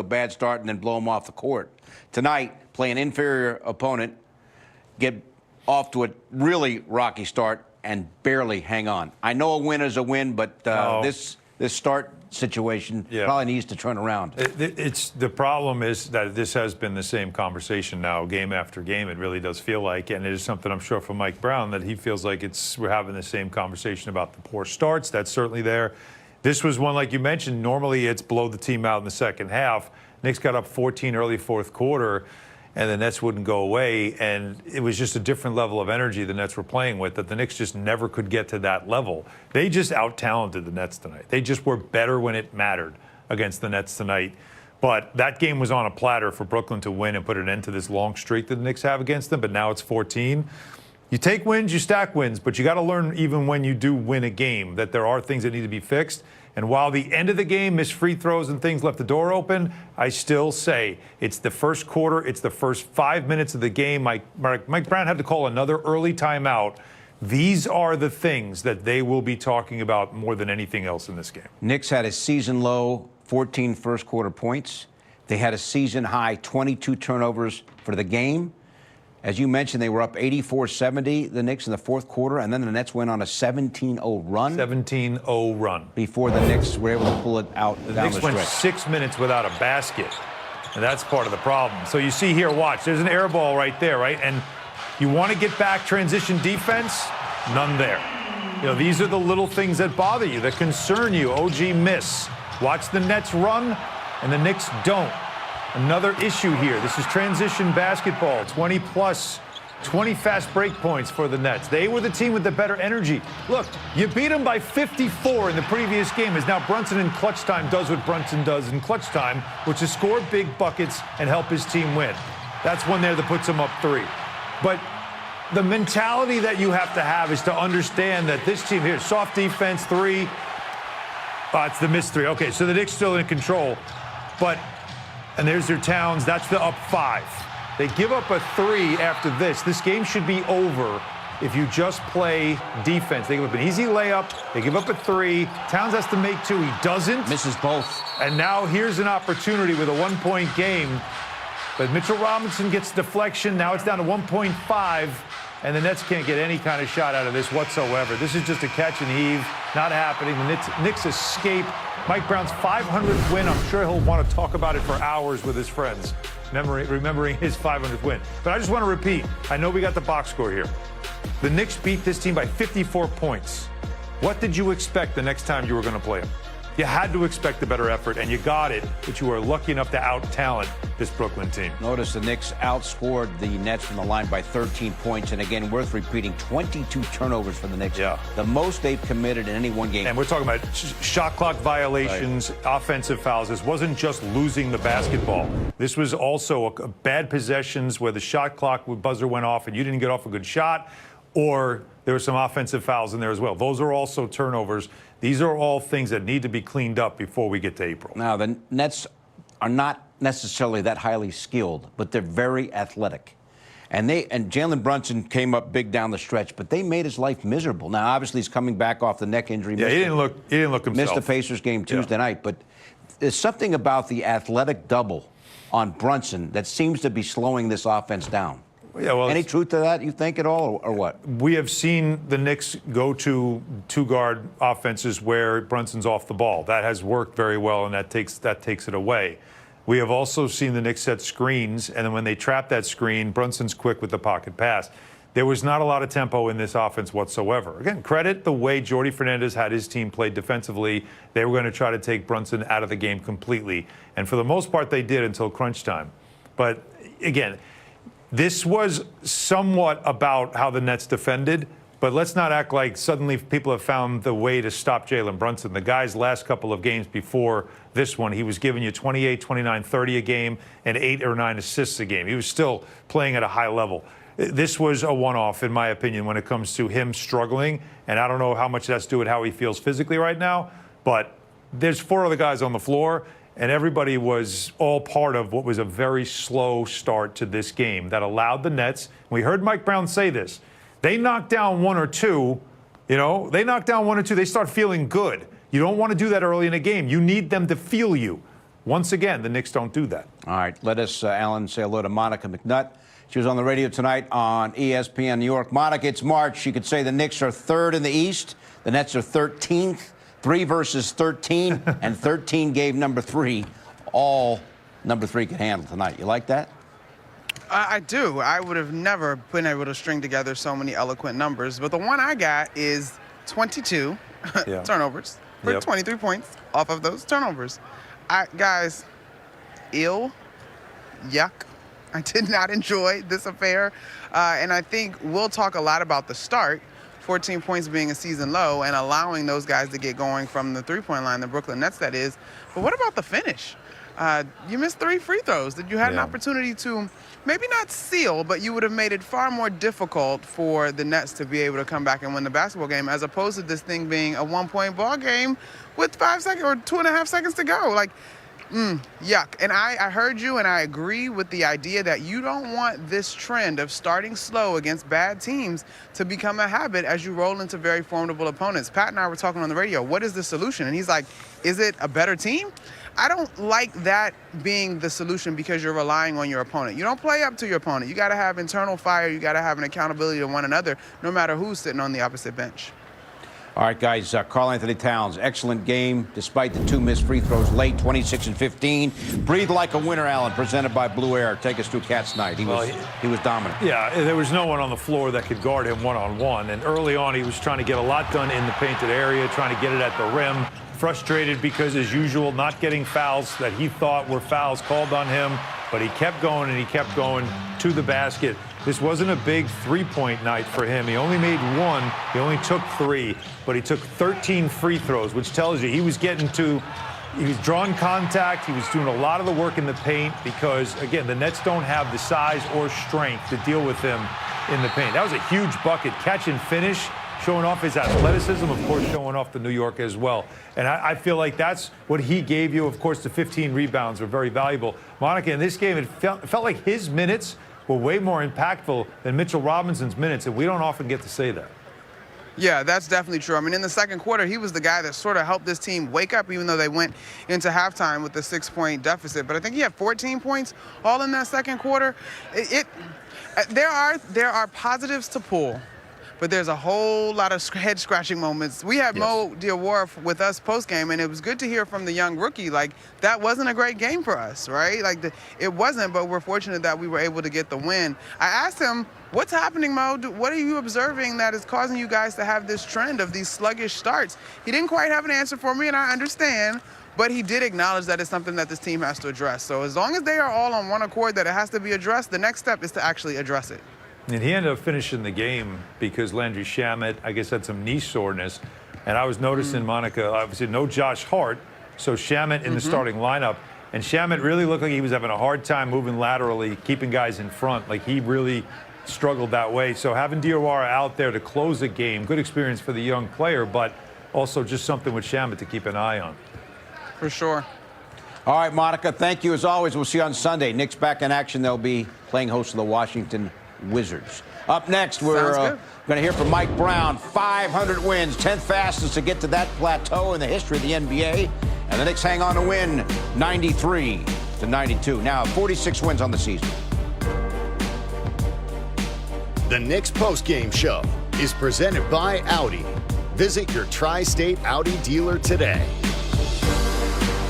a bad start and then blow them off the court. Tonight, play an inferior opponent, get off to a really rocky start, and barely hang on. I know a win is a win, but this start situation probably needs to turn around. The problem is that this has been the same conversation now, game after game. It really does feel like, and it is something I'm sure for Mike Brown that he feels like we're having the same conversation about the poor starts. That's certainly there. This was one, like you mentioned, normally it's blow the team out in the second half. Knicks got up 14 early fourth quarter, and the Nets wouldn't go away. And it was just a different level of energy the Nets were playing with that the Knicks just never could get to that level. They just out-talented the Nets tonight. They just were better when it mattered against the Nets tonight. But that game was on a platter for Brooklyn to win and put an end to this long streak that the Knicks have against them, but now it's 14. You take wins, you stack wins, but you got to learn even when you do win a game that there are things that need to be fixed. And while the end of the game, missed free throws and things left the door open, I still say it's the first quarter, it's the first 5 minutes of the game. Mike Brown had to call another early timeout. These are the things that they will be talking about more than anything else in this game. Knicks had a season low 14 first quarter points. They had a season high 22 turnovers for the game. As you mentioned, they were up 84-70, the Knicks, in the fourth quarter, and then the Nets went on a 17-0 run. 17-0 run. Before the Knicks were able to pull it out down the stretch. The Knicks went 6 minutes without a basket, and that's part of the problem. So you see here, watch, there's an air ball right there, right? And you want to get back transition defense, none there. You know, these are the little things that bother you, that concern you. OG miss. Watch the Nets run, and the Knicks don't. Another issue here. This is transition basketball, 20 fast break points for the Nets. They were the team with the better energy. Look, you beat them by 54 in the previous game, as now Brunson in clutch time does what Brunson does in clutch time, which is score big buckets and help his team win. That's one there that puts them up 3. But the mentality that you have to have is to understand that this team here, soft defense, 3. It's the missed 3. Okay, so the Knicks still in control. And there's their Towns. That's the up 5. They give up a 3 after this. This game should be over if you just play defense. They give up an easy layup. They give up a 3. Towns has to make 2. He doesn't. Misses both. And now here's an opportunity with a 1-point game. But Mitchell Robinson gets deflection. Now it's down to 1.5. And the Nets can't get any kind of shot out of this whatsoever. This is just a catch and heave. Not happening. The Knicks escape. Mike Brown's 500th win. I'm sure he'll want to talk about it for hours with his friends, remembering his 500th win. But I just want to repeat, I know we got the box score here. The Knicks beat this team by 54 points. What did you expect the next time you were going to play them? You had to expect a better effort, and you got it, but you were lucky enough to out-talent this Brooklyn team. Notice the Knicks outscored the Nets from the line by 13 points, and again, worth repeating, 22 turnovers for the Knicks. Yeah. The most they've committed in any one game. And we're talking about shot clock violations, offensive fouls. This wasn't just losing the basketball. This was also bad possessions where the shot clock buzzer went off and you didn't get off a good shot, or there were some offensive fouls in there as well. Those are also turnovers. These are all things that need to be cleaned up before we get to April. Now, the Nets are not necessarily that highly skilled, but they're very athletic. And Jalen Brunson came up big down the stretch, but they made his life miserable. Now, obviously, he's coming back off the neck injury. Yeah, he didn't look himself. Missed the Pacers game Tuesday night, but there's something about the athletic double on Brunson that seems to be slowing this offense down. Yeah, well, any truth to that, you think, at all, or what? We have seen the Knicks go to two-guard offenses where Brunson's off the ball. That has worked very well, and that takes it away. We have also seen the Knicks set screens, and then when they trap that screen, Brunson's quick with the pocket pass. There was not a lot of tempo in this offense whatsoever. Again, credit the way Jordi Fernandez had his team played defensively. They were going to try to take Brunson out of the game completely, and for the most part, they did until crunch time. But again, this was somewhat about how the Nets defended, but let's not act like suddenly people have found the way to stop Jalen Brunson. The guy's last couple of games before this one, he was giving you 28, 29, 30 a game and 8 or 9 assists a game. He was still playing at a high level. This was a one-off, in my opinion, when it comes to him struggling, and I don't know how much that's to do with how he feels physically right now, but there's 4 other guys on the floor, and everybody was all part of what was a very slow start to this game that allowed the Nets. We heard Mike Brown say this. They knock down 1 or 2, they knock down 1 or 2, they start feeling good. You don't want to do that early in a game. You need them to feel you. Once again, the Knicks don't do that. All right, let us, Alan, say hello to Monica McNutt. She was on the radio tonight on ESPN New York. Monica, it's March. You could say the Knicks are third in the East. The Nets are 13th. 3 versus 13, and 13 gave number 3. All number 3 could handle tonight. You like that? I do. I would have never been able to string together so many eloquent numbers. But the one I got is 22 turnovers for 23 points off of those turnovers. Guys, yuck. I did not enjoy this affair. And I think we'll talk a lot about the start, 14 points being a season low, and allowing those guys to get going from the three-point line, the Brooklyn Nets, that is. But what about the finish? You missed 3 free throws that you had an opportunity to maybe not seal, but you would have made it far more difficult for the Nets to be able to come back and win the basketball game, as opposed to this thing being a 1-point ball game with 5 seconds or 2.5 seconds to go. Like, yuck. And I heard you, and I agree with the idea that you don't want this trend of starting slow against bad teams to become a habit as you roll into very formidable opponents. Pat and I were talking on the radio, what is the solution? And he's like, is it a better team? I don't like that being the solution because you're relying on your opponent. You don't play up to your opponent. You got to have internal fire. You got to have an accountability to one another, no matter who's sitting on the opposite bench. All right, guys, Karl-Anthony Towns, excellent game despite the 2 missed free throws late, 26 and 15. Breathe like a winner, Allen, presented by Blue Air. Take us through Cat's night. He was dominant. Yeah, there was no one on the floor that could guard him one-on-one. And early on, he was trying to get a lot done in the painted area, trying to get it at the rim. Frustrated because, as usual, not getting fouls that he thought were fouls called on him. But he kept going, and he kept going to the basket. This wasn't a big three-point night for him. He only made 1. He only took 3, but he took 13 free throws, which tells you he was drawing contact. He was doing a lot of the work in the paint because, again, the Nets don't have the size or strength to deal with him in the paint. That was a huge bucket, catch and finish, showing off his athleticism, of course, showing off the New York as well. And I feel like that's what he gave you. Of course, the 15 rebounds were very valuable. Monica, in this game, it felt like his minutes were way more impactful than Mitchell Robinson's minutes, and we don't often get to say that. Yeah, that's definitely true. I mean, in the second quarter, he was the guy that sort of helped this team wake up, even though they went into halftime with the 6-point deficit. But I think he had 14 points all in that second quarter. There are positives to pull, but there's a whole lot of head-scratching moments. We had Mo Diawara with us post-game, and it was good to hear from the young rookie, like, that wasn't a great game for us, right? Like, it wasn't, but we're fortunate that we were able to get the win. I asked him, what's happening, Mo? What are you observing that is causing you guys to have this trend of these sluggish starts? He didn't quite have an answer for me, and I understand, but he did acknowledge that it's something that this team has to address. So as long as they are all on one accord that it has to be addressed, the next step is to actually address it. And he ended up finishing the game because Landry Shamet, I guess, had some knee soreness. And I was noticing, Monica, obviously no Josh Hart, so Shamet in the starting lineup. And Shamet really looked like he was having a hard time moving laterally, keeping guys in front. Like, he really struggled that way. So having Diawara out there to close the game, good experience for the young player, but also just something with Shamet to keep an eye on. For sure. All right, Monica, thank you as always. We'll see you on Sunday. Knicks back in action. They'll be playing host to the Washington Wizards. Up next, we're going to hear from Mike Brown. 500 wins, 10th fastest to get to that plateau in the history of the NBA. And the Knicks hang on to win 93-92. Now 46 wins on the season. The Knicks postgame show is presented by Audi. Visit your tri-state Audi dealer today.